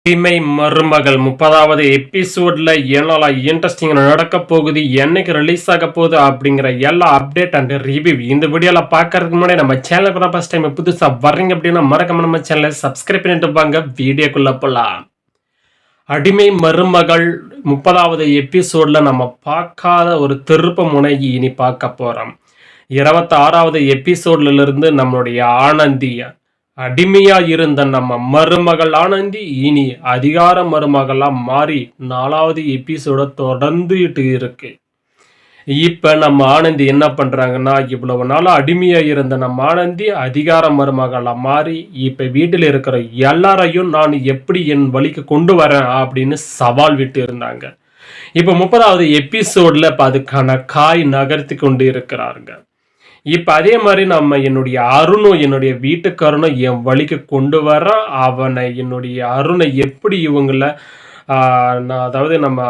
அடிமை மருமகள் 30வது எபிசோட்ல என்னெல்லாம் இன்ட்ரெஸ்டிங் நடக்க போகுது, என்னைக்கு ரிலீஸ் ஆக போகுது அப்படிங்கிற எல்லா அப்டேட் அண்ட் ரிவ்யூ இந்த வீடியோல பார்க்கறதுக்கு முன்னாடி நம்ம சேனலுக்கு தான் ஃபர்ஸ்ட் டைம் புதுசா வர்றீங்க அப்படின்னா மறக்காம நம்ம சேனலை சப்ஸ்கிரைப் பண்ணிட்டு வாங்க. வீடியோக்குள்ள போலாம். அடிமை மருமகள் 30வது எபிசோட்ல நம்ம பார்க்காத ஒரு திருப்ப முனை இனி பார்க்க போறோம். 26வது எபிசோட்ல இருந்து நம்மளுடைய ஆனந்தி அடிமையா இருந்த நம்ம மருமகள் ஆனந்தி இனி அதிகார மருமகளா மாறி 4வது எபிசோட தொடர்ந்துட்டு இருக்கு. இப்ப நம்ம ஆனந்தி என்ன பண்றாங்கன்னா, இவ்வளவு நாளா அடிமையா இருந்த நம்ம ஆனந்தி அதிகார மருமகளா மாறி இப்ப வீட்டில் இருக்கிற எல்லாரையும் நான் எப்படி என் வழிக்கு கொண்டு வரேன் அப்படின்னு சவால் விட்டு இருந்தாங்க. இப்ப 30வது எபிசோட்ல அதுக்கான காய் நகர்த்தி கொண்டு இருக்கிறாருங்க. இப்ப அதே மாதிரி நம்ம என்னுடைய அருணும் என்னுடைய வீட்டுக்காரனும் என் வழிக்கு கொண்டு வர என்னுடைய அருணை எப்படி இவங்கள நான் அதாவது நம்ம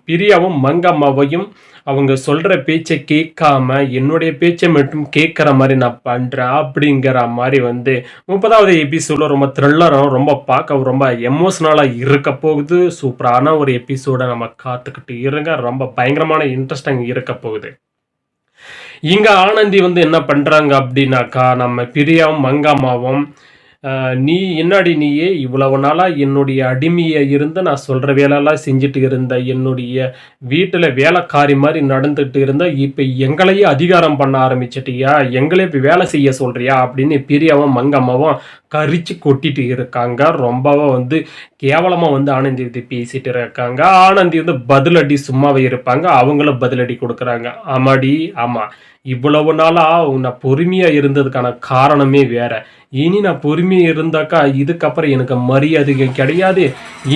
பிரியாவும் மங்கம்மாவையும் அவங்க சொல்ற பேச்சை கேட்காம என்னுடைய பேச்சை மட்டும் கேட்குற மாதிரி நான் பண்றேன் அப்படிங்கிற மாதிரி 30வது எபிசோட ரொம்ப த்ரில்லரும் ரொம்ப பார்க்க ரொம்ப எமோஷனலா இருக்க போகுது. சூப்பரான ஒரு எபிசோட நம்ம காத்துக்கிட்டு இருங்க. ரொம்ப பயங்கரமான இன்ட்ரெஸ்டிங் இருக்க போகுது. இங்க ஆனந்தி என்ன பண்றாங்க அப்படின்னாக்கா, நம்ம பிரியாவும் மங்கம்மாவும் நீ என்னாடி நீயே இவ்வளவு நாளா என்னுடைய அடிமையை இருந்து நான் சொல்ற வேலையெல்லாம் செஞ்சுட்டு இருந்த, என்னுடைய வீட்டுல வேலைக்காரி மாதிரி நடந்துட்டு இருந்த, இப்ப எங்களையே அதிகாரம் பண்ண ஆரம்பிச்சிட்டியா, எங்களே இப்ப வேலை செய்ய சொல்றியா அப்படின்னு பிரியாவும் மங்கம்மாவும் கரிச்சு கொட்டிட்டு இருக்காங்க. ரொம்பவும் கேவலமா ஆனந்தி பேசிட்டு இருக்காங்க. ஆனந்தி பதிலடி சும்மாவே இருப்பாங்க, அவங்களும் பதிலடி கொடுக்குறாங்க. ஆமாடி ஆமா, இவ்வளவு நாளா நான் பொறுமையா இருந்ததுக்கான காரணமே வேற. இனி நான் பொறுமையா இருந்தாக்கா இதுக்கப்புறம் எனக்கு மரியாதை கிடையாது.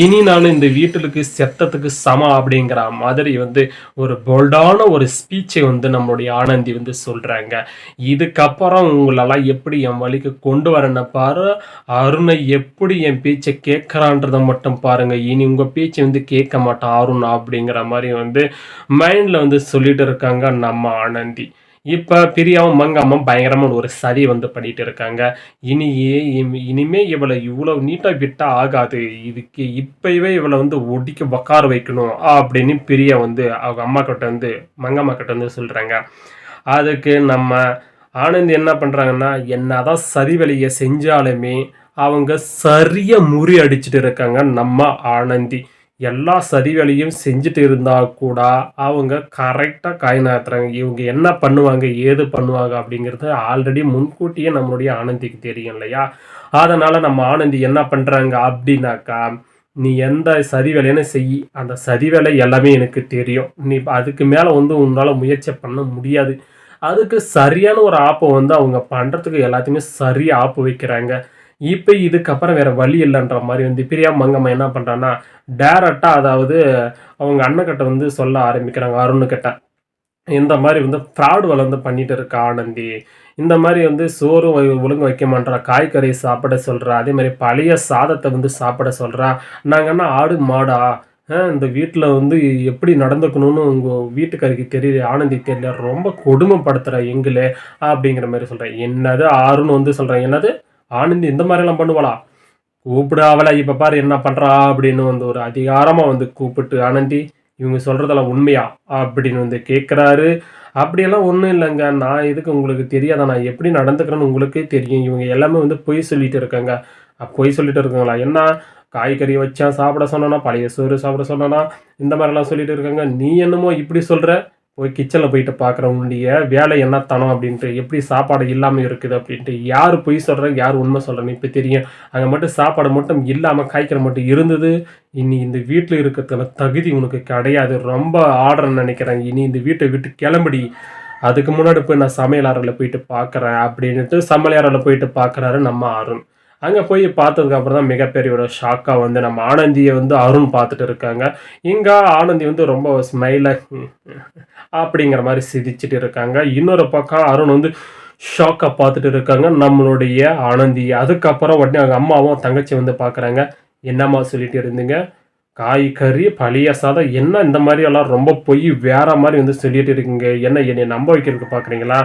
இனி நான் இந்த வீட்டுக்கு செத்தத்துக்கு சமம் அப்படிங்கிற மாதிரி ஒரு போல்டான ஒரு ஸ்பீச்சை நம்மளுடைய ஆனந்தி சொல்றாங்க. இதுக்கப்புறம் உங்களெல்லாம் எப்படி என் வழிக்கு கொண்டு வரேன்னு பாரு, அருணை எப்படி என் பேச்சை கேட்கறான்றத மட்டும் பாருங்க. இனி உங்க பேச்சை கேட்க மாட்டான் அருண் அப்படிங்கிற மாதிரி மைண்ட்ல சொல்லிட்டு இருக்காங்க நம்ம ஆனந்தி. இப்ப பிரியாவும் மங்கம்மாவும் பயங்கரமான ஒரு சதி பண்ணிட்டு இருக்காங்க. இனிமே இவளை இவ்வளவு நீட்டா விட்டா ஆகாது, இதுக்கு இப்பவே இவளை ஒடிக்க உக்கார வைக்கணும் அப்படின்னு பிரியா அவங்க அம்மா கிட்ட மங்கம்மா கிட்ட சொல்றாங்க. அதுக்கு நம்ம ஆனந்தி என்ன பண்றாங்கன்னா, என்னதான் சதி வேலையை செஞ்சாலுமே அவங்க சரியா முறியடிச்சிட்டு இருக்காங்க நம்ம ஆனந்தி. எல்லா சதி வேலையும் செஞ்சுட்டு இருந்தா கூட அவங்க கரெக்டாக காய் நகர்த்துறாங்க. இவங்க என்ன பண்ணுவாங்க ஏது பண்ணுவாங்க அப்படிங்கிறது ஆல்ரெடி முன்கூட்டியே நம்மளுடைய ஆனந்திக்கு தெரியும் இல்லையா. அதனால நம்ம ஆனந்தி என்ன பண்றாங்க அப்படின்னாக்கா, நீ எந்த சதி வேலைன்னு செய், அந்த சதி வேலை எல்லாமே எனக்கு தெரியும், நீ அதுக்கு மேலே உன்னால முயற்சி பண்ண முடியாது. அதுக்கு சரியான ஒரு ஆப்பை அவங்க பண்றதுக்கு எல்லாத்தையுமே சரியா ஆப்பு வைக்கிறாங்க. இப்போ இதுக்கப்புறம் வேற வழி இல்லைன்ற மாதிரி பிரியா மங்கம்மா என்ன பண்றான்னா, டைரக்டா அதாவது அவங்க அண்ணக்கிட்ட சொல்ல ஆரம்பிக்கிறாங்க அருணுக்கிட்ட. இந்த மாதிரி ஃப்ராடு வேலை பண்ணிட்டு இருக்க ஆனந்தி, இந்த மாதிரி சோறு ஒழுங்கு வைக்க மாட்டா, காய்கறி சாப்பிட சொல்றா, அதே மாதிரி பழைய சாதத்தை சாப்பிட சொல்றா. நாங்கன்னா ஆடு மாடா, இந்த வீட்டில் எப்படி நடந்துக்கணும்னு உங்கள் வீட்டுக்காரிக்கு தெரியல, ஆனந்தி தெரியல, ரொம்ப கொடுமைப்படுத்துகிற எங்களே அப்படிங்கிற மாதிரி சொல்கிறேன். என்னது ஆறுன்னு சொல்கிறேன், என்னது ஆனந்தி இந்த மாதிரிலாம் பண்ணுவாளா, கூப்பிடு அவளை, இப்போ பாரு என்ன பண்ணுறா அப்படின்னு ஒரு அதிகாரமாக கூப்பிட்டு, ஆனந்தி இவங்க சொல்கிறதெல்லாம் உண்மையா அப்படின்னு கேட்குறாரு. அப்படியெல்லாம் ஒன்றும் இல்லைங்க, நான் எதுக்கு உங்களுக்கு தெரியாதா, நான் எப்படி நடந்துக்கிறேன்னு உங்களுக்கே தெரியும், இவங்க எல்லாமே பொய் சொல்லிட்டு இருக்காங்க. பொய் சொல்லிட்டு இருக்காங்களா, என்ன காய்கறி வச்சா சாப்பிட சொன்னா, பழைய சோறு சாப்பிட சொன்னா, இந்த மாதிரிலாம் சொல்லிட்டு இருக்காங்க. நீ என்னமோ இப்படி சொல்கிற, போய் கிச்சனில் போயிட்டு பார்க்குற உன்னுடைய வேலை என்ன தனம் அப்படின்ட்டு, எப்படி சாப்பாடு இல்லாமல் இருக்குது அப்படின்ட்டு, யார் பொய் சொல்கிறேன் யார் உண்மை சொல்கிறேன்னு இப்போ தெரியும். அங்கே மட்டும் சாப்பாடு மட்டும் இல்லாமல் காய்கறி மட்டும் இருந்தது, இனி இந்த வீட்டில் இருக்கிறதுல தகுதி உனக்கு கிடையாது, ரொம்ப ஆர்டர்ன்னு நினைக்கிறேன், இனி இந்த வீட்டை விட்டு கிளம்படி, அதுக்கு முன்னாடி போய் நான் சமையல் அறையில் போயிட்டு பார்க்குறேன் அப்படின்ட்டு சமையல் அறையில் போயிட்டு பார்க்குறாரு நம்ம அருண். அங்கே போய் பார்த்ததுக்கு அப்புறம் தான் மிகப்பெரிய ஒரு ஷாக்காக நம்ம ஆனந்தியை அருண் பார்த்துட்டு இருக்காங்க. இங்கே ஆனந்தி ரொம்ப ஸ்மைல அப்படிங்கிற மாதிரி சிரிச்சிட்டு இருக்காங்க. இன்னொரு பக்கம் அருண் ஷாக்காக பார்த்துட்டு இருக்காங்க நம்மளுடைய ஆனந்தி. அதுக்கப்புறம் உடனே அவங்க அம்மாவும் தங்கச்சி பார்க்குறாங்க. என்னம்மா சொல்லிட்டு இருந்தீங்க, காய்கறி பழைய சாதம், என்ன இந்த மாதிரி எல்லாம் ரொம்ப பொய் வேற மாதிரி சொல்லிட்டு இருக்கீங்க, என்னை நம்ப வைக்கிறதுக்கு பார்க்குறீங்களா,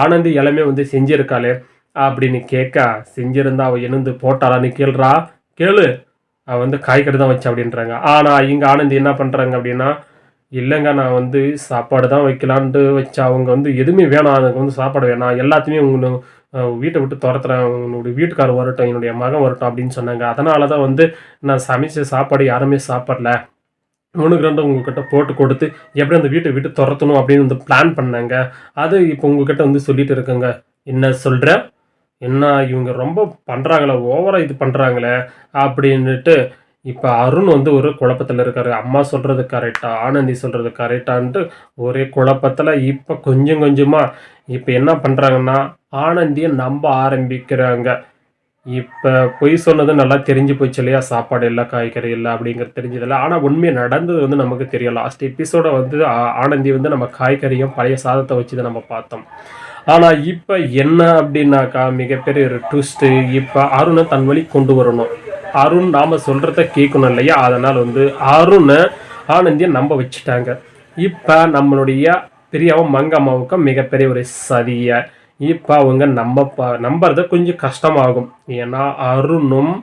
ஆனந்தி எல்லாமே செஞ்சிருக்காளே அப்படின்னு கேட்க, செஞ்சிருந்தா அவள் எழுந்து போட்டாளான்னு கேள்றா, கேளு வந்து காய்கறி தான் வச்சேன் அப்படின்றாங்க. ஆனால் இங்கே ஆனந்தி என்ன பண்ணுறாங்க அப்படின்னா, இல்லைங்க நான் வந்து சாப்பாடு தான் வைக்கலான்ட்டு வச்சா, அவங்க வந்து எதுவுமே வேணாம், எனக்கு வந்து சாப்பாடு வேணாம், எல்லாத்தையுமே உங்களை வீட்டை விட்டு துரத்துறேன், உன்னுடைய வீட்டுக்காரர் வரட்டும், என்னுடைய மகன் வரட்டும் அப்படின்னு சொன்னாங்க. அதனால தான் வந்து நான் சமைச்ச சாப்பாடு யாருமே சாப்பிடல, 1க்கு 2 உங்ககிட்ட போட்டு கொடுத்து எப்படி அந்த வீட்டை விட்டு துரத்தணும் அப்படின்னு வந்து பிளான் பண்ணாங்க. அது இப்போ உங்ககிட்ட வந்து சொல்லிட்டு இருக்கேங்க. என்ன சொல்ற? என்ன இவங்க ரொம்ப பண்றாங்களே, ஓவரா இது பண்றாங்களே அப்படின்னுட்டு இப்ப அருண் வந்து ஒரு குழப்பத்துல இருக்காரு. அம்மா சொல்றது கரெக்ட்டா? ஆனந்தி சொல்றது கரெக்ட்டான்ட்டு ஒரே குழப்பத்துல இப்ப கொஞ்சம் கொஞ்சமா இப்ப என்ன பண்றாங்கன்னா, ஆனந்திய நம்ப ஆரம்பிக்கிறாங்க. இப்ப பொய் சொன்னது நல்லா தெரிஞ்சு போச்சு இல்லையா? சாப்பாடு இல்ல, காய்கறி இல்ல அப்படிங்கிறது தெரிஞ்சதில்ல. ஆனா உண்மை நடந்தது வந்து நமக்கு தெரியும். லாஸ்ட் எபிசோட வந்து ஆனந்தி வந்து நம்ம காய்கறியும், பழைய சாதத்த வச்சு தான் நம்ம பார்த்தோம். ஆனா இப்ப என்ன அப்படின்னாக்கா, மிகப்பெரிய ஒரு ட்விஸ்ட்டு. இப்ப அருண தன் வழி கொண்டு வரணும். அருண் நாம சொல்றத கேட்கணும் இல்லையா? அதனால வந்து அருண ஆனந்திய நம்ப வச்சுட்டாங்க. இப்ப நம்மளுடைய பிரியாவும் மங்கம்மாவுக்கும் மிகப்பெரிய ஒரு சதிய இப்ப அவங்க நம்புறது கொஞ்சம் கஷ்டமாகும். ஏன்னா அருணும்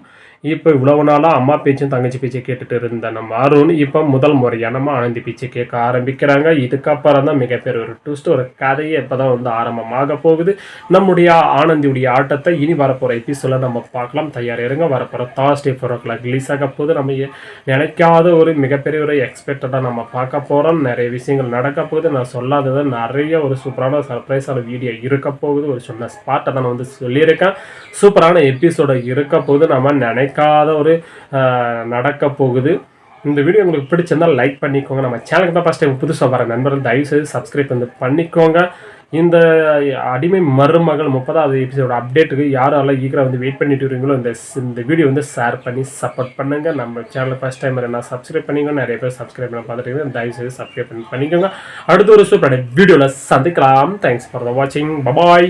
இப்ப இவ்வளவு நாளா அம்மா பேச்சும், தங்கச்சி பேச்சையும் கேட்டுட்டு இருந்த நம்ம அருண், இப்ப முதல் முறையா நம்ம ஆனந்தி பேச்சை கேட்க ஆரம்பிக்கிறாங்க. இதுக்கப்புறம் தான் மிகப்பெரிய ஒரு ட்விஸ்ட், ஒரு கதையே இப்பதான் வந்து ஆரம்பமாக போகுது. நம்முடைய ஆனந்தியுடைய ஆட்டத்தை இனி வரப்போற எபிசோட்ல நம்ம பார்க்கலாம். தயாரா இருங்க. வரப்போற Thursday 4 ரிலீஸ் ஆக போகுது. நம்ம நினைக்காத ஒரு மிகப்பெரிய ஒரு எக்ஸ்பெக்டடா நம்ம பார்க்க போறோம். நிறைய விஷயங்கள் நடக்க போகுது. நான் சொல்லாதது நிறைய ஒரு சூப்பரான சர்ப்ரைஸான வீடியோ இருக்க போகுது. ஒரு சொன்ன ஸ்பாட்டை தான் நான் வந்து சொல்லியிருக்கேன். சூப்பரான எபிசோட இருக்க போகுது. நம்ம நினைக்காத ஒரு நடக்க போகுது. இந்த வீடியோ உங்களுக்கு பிடிச்சிருந்தால் லைக் பண்ணிக்கோங்க. நம்ம சேனலுக்கு தான் ஃபர்ஸ்ட் டைம் புதுசாக வர நண்பர்கள் தயவுசெய்து சப்ஸ்கிரைப் வந்து பண்ணிக்கோங்க. இந்த அடிமை மருமகள் 30வது எபிசோட அப்டேட்டுக்கு யாரெல்லாம் ஈகராக வந்து வெயிட் பண்ணிட்டு இருக்கீங்களோ இந்த வீடியோ வந்து ஷேர் பண்ணி சப்போர்ட் பண்ணுங்க. நம்ம சேனலை ஃபர்ஸ்ட் டைம் என்ன சப்ஸ்கிரைப் பண்ணிக்கோங்க. நிறைய பேர் சப்ஸ்கிரைப் பண்ண பார்த்துட்டு தயவுசெய்து சப்ஸ்கிரைப் பண்ணிக்கோங்க. அடுத்த ஒரு சூப்பரான வீடியோவில் சந்திக்கலாம். தேங்க்ஸ் ஃபார் த வாட்சிங். பபாய்.